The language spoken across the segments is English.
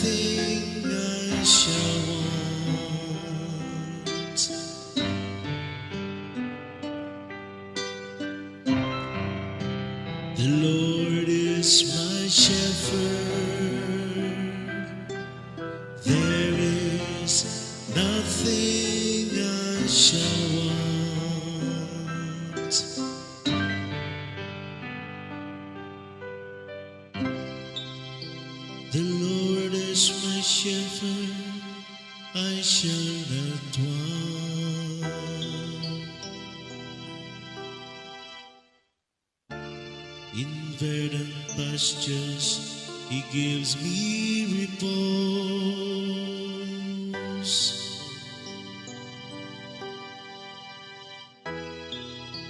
nothing I shall want. The Lord is my shepherd, there is nothing I shall want. The Lord is my shepherd, I shall not want. In verdant pastures He gives me repose.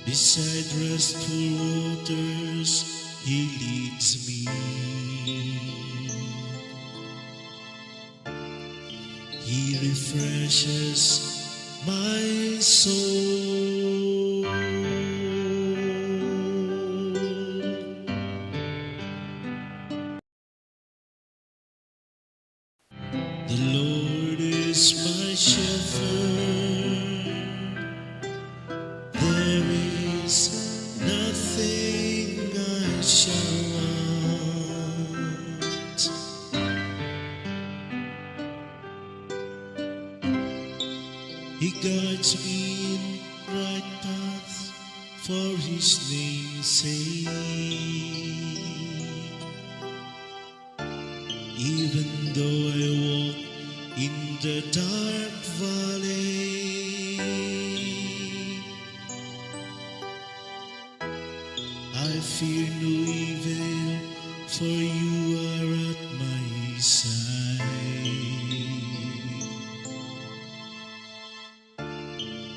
Beside restful waters He leads me. He refreshes my soul. The Lord is my shepherd, there is nothing I shall want. He guides me in right paths for His name's sake. Even though I walk in the dark valley, I fear no evil, for You are at my side.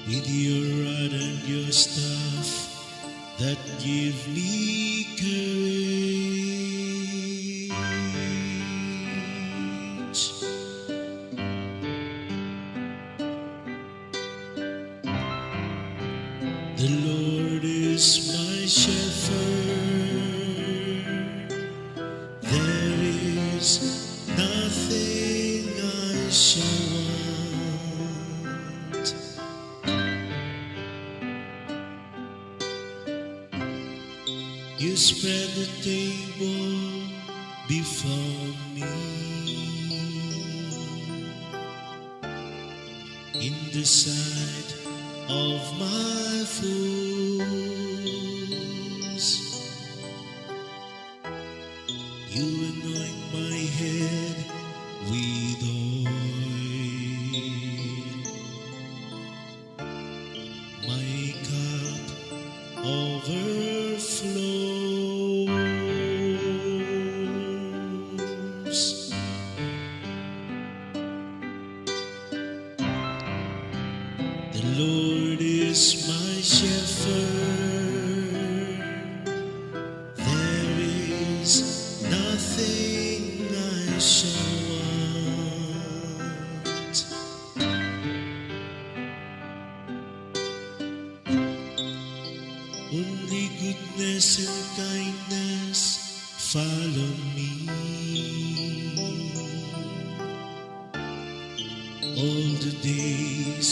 With Your rod and Your staff that give me courage. The Lord is my shepherd, there is nothing I shall want. You spread the table before me in the sight of my foes. You anoint my head with oil, my cup overflows. The Lord is my shepherd, there is nothing I shall want. Only goodness and kindness follow me all the days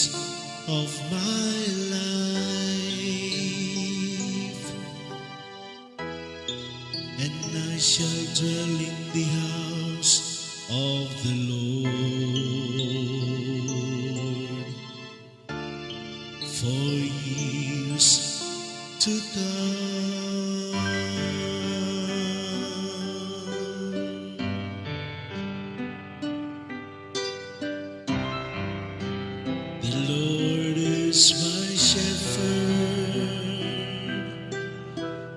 of my life, and I shall dwell in the house of the Lord for years to come. The Lord is my shepherd,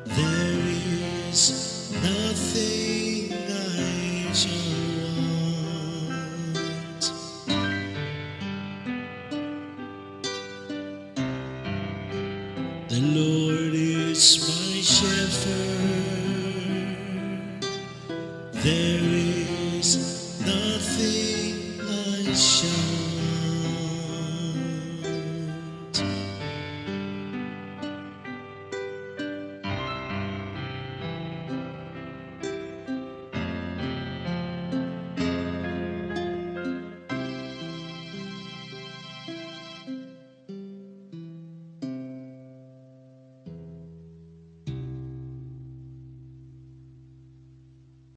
there is nothing I shall want. The Lord is my shepherd, there